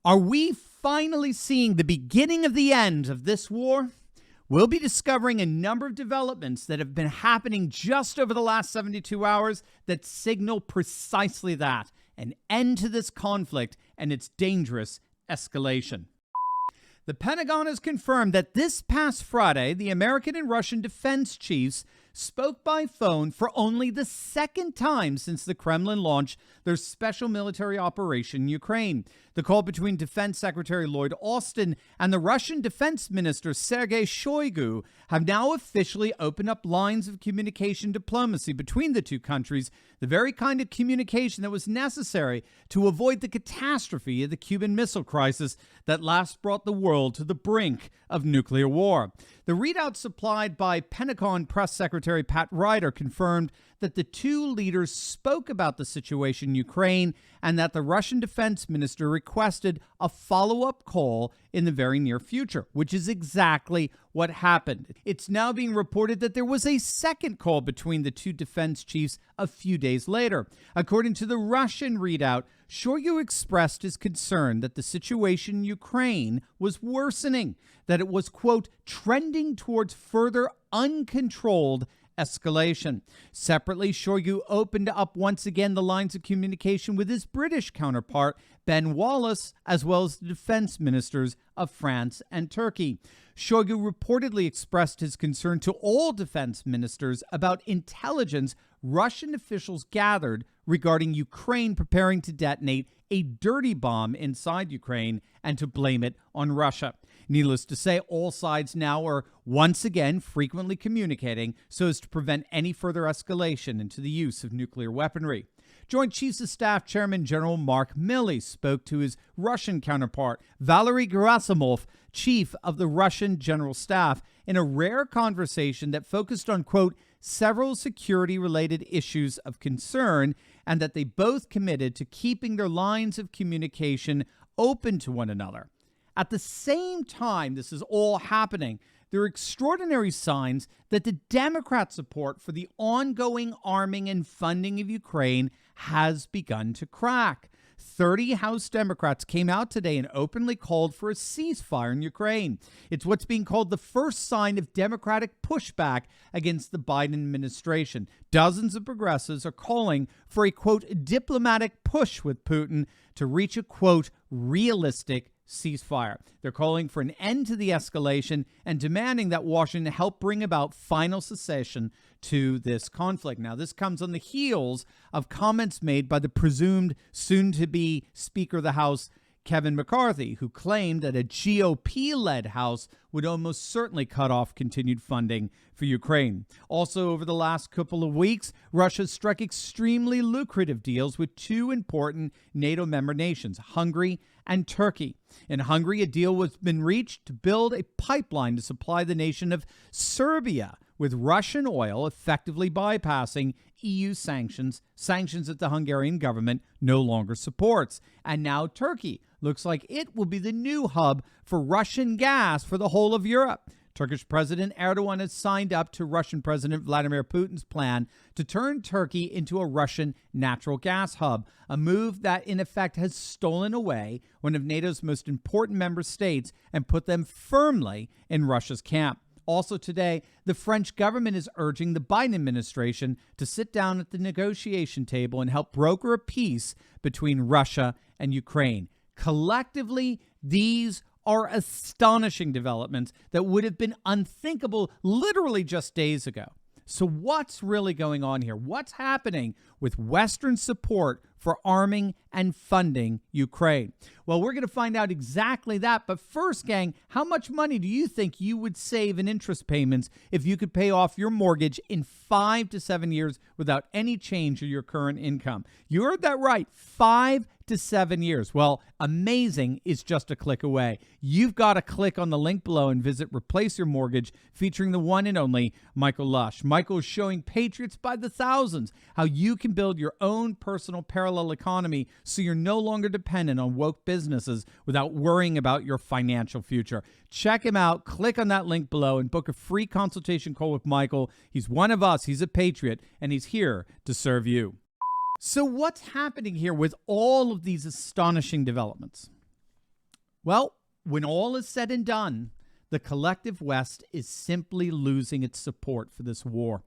Are we finally seeing the beginning of the end of this war? We'll be discovering a number of developments that have been happening just over the last 72 hours that signal precisely that, an end to this conflict and its dangerous escalation. The Pentagon has confirmed that this past Friday, the American and Russian defense chiefs spoke by phone for only the second time since the Kremlin launched their special military operation in Ukraine. The call between Defense Secretary Lloyd Austin and the Russian Defense Minister Sergei Shoigu have now officially opened up lines of communication diplomacy between the two countries, the very kind of communication that was necessary to avoid the catastrophe of the Cuban Missile Crisis that last brought the world to the brink of nuclear war. The readout supplied by Pentagon Press Secretary Pat Ryder confirmed that the two leaders spoke about the situation in Ukraine and that the Russian defense minister requested a follow-up call in the very near future, which is exactly what happened. It's now being reported that there was a second call between the two defense chiefs a few days later. According to the Russian readout, Shoigu expressed his concern that the situation in Ukraine was worsening, that it was, quote, trending towards further uncontrolled escalation. Separately, Shoigu opened up once again the lines of communication with his British counterpart, Ben Wallace, as well as the defense ministers of France and Turkey. Shoigu reportedly expressed his concern to all defense ministers about intelligence Russian officials gathered regarding Ukraine preparing to detonate a dirty bomb inside Ukraine and to blame it on Russia. Needless to say, all sides now are once again frequently communicating so as to prevent any further escalation into the use of nuclear weaponry. Joint Chiefs of Staff Chairman General Mark Milley spoke to his Russian counterpart, Valery Gerasimov, chief of the Russian General Staff, in a rare conversation that focused on, quote, several security-related issues of concern, and that they both committed to keeping their lines of communication open to one another. At the same time this is all happening, there are extraordinary signs that the Democrat support for the ongoing arming and funding of Ukraine has begun to crack. 30 House Democrats came out today and openly called for a ceasefire in Ukraine. It's what's being called the first sign of Democratic pushback against the Biden administration. Dozens of progressives are calling for a, quote, diplomatic push with Putin to reach a, quote, realistic ceasefire. They're calling for an end to the escalation and demanding that Washington help bring about final cessation to this conflict. Now, this comes on the heels of comments made by the presumed soon-to-be Speaker of the House, Kevin McCarthy, who claimed that a GOP-led House would almost certainly cut off continued funding for Ukraine. Also, over the last couple of weeks, Russia struck extremely lucrative deals with two important NATO member nations, Hungary and Turkey. In Hungary, a deal has been reached to build a pipeline to supply the nation of Serbia with Russian oil, effectively bypassing EU sanctions that the Hungarian government no longer supports. And now Turkey looks like it will be the new hub for Russian gas for the whole of Europe. Turkish President Erdogan has signed up to Russian President Vladimir Putin's plan to turn Turkey into a Russian natural gas hub, a move that in effect has stolen away one of NATO's most important member states and put them firmly in Russia's camp. Also today, the French government is urging the Biden administration to sit down at the negotiation table and help broker a peace between Russia and Ukraine. Collectively, these are astonishing developments that would have been unthinkable literally just days ago. So what's really going on here? What's happening with Western support for arming and funding Ukraine? Well, we're going to find out exactly that. But first, gang, how much money do you think you would save in interest payments if you could pay off your mortgage in 5 to 7 years without any change in your current income? You heard that right, 5 to 7 years. Well, amazing is just a click away. You've got to click on the link below and visit Replace Your Mortgage, featuring the one and only Michael Lush. Michael is showing patriots by the thousands how you can build your own personal parallel economy so you're no longer dependent on woke businesses without worrying about your financial future. Check him out. Click on that link below and book a free consultation call with Michael. He's one of us. He's a patriot, and he's here to serve you. So what's happening here with all of these astonishing developments? Well, when all is said and done, the collective West is simply losing its support for this war.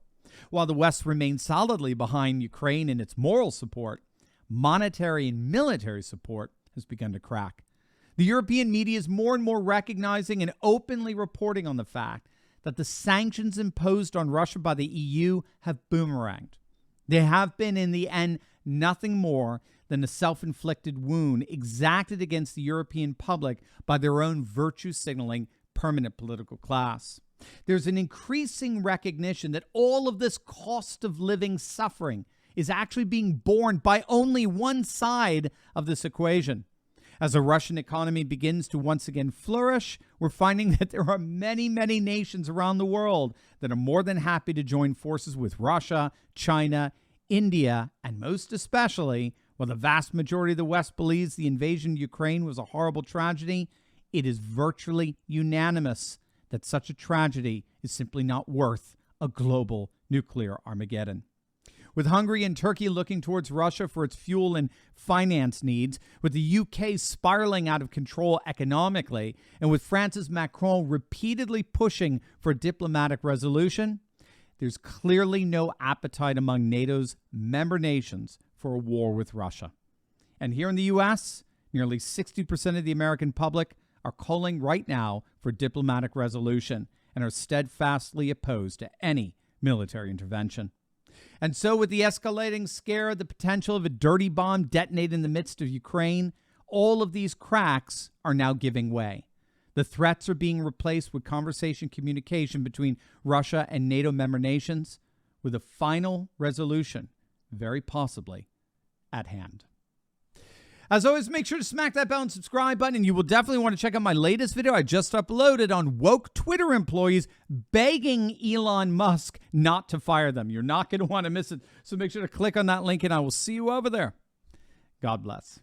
While the West remains solidly behind Ukraine in its moral support, monetary and military support has begun to crack. The European media is more and more recognizing and openly reporting on the fact that the sanctions imposed on Russia by the EU have boomeranged. They have been, in the end, nothing more than a self-inflicted wound exacted against the European public by their own virtue-signaling permanent political class. There's an increasing recognition that all of this cost of living suffering is actually being borne by only one side of this equation. As the Russian economy begins to once again flourish, we're finding that there are many, many nations around the world that are more than happy to join forces with Russia, China, India, and most especially, while the vast majority of the West believes the invasion of Ukraine was a horrible tragedy, it is virtually unanimous that such a tragedy is simply not worth a global nuclear Armageddon. With Hungary and Turkey looking towards Russia for its fuel and finance needs, with the UK spiraling out of control economically, and with France's Macron repeatedly pushing for a diplomatic resolution, there's clearly no appetite among NATO's member nations for a war with Russia. And here in the U.S., nearly 60% of the American public are calling right now for diplomatic resolution and are steadfastly opposed to any military intervention. And so with the escalating scare, the potential of a dirty bomb detonated in the midst of Ukraine, all of these cracks are now giving way. The threats are being replaced with conversation communication between Russia and NATO member nations, with a final resolution, very possibly, at hand. As always, make sure to smack that bell and subscribe button, and you will definitely want to check out my latest video I just uploaded on woke Twitter employees begging Elon Musk not to fire them. You're not going to want to miss it, so make sure to click on that link, and I will see you over there. God bless.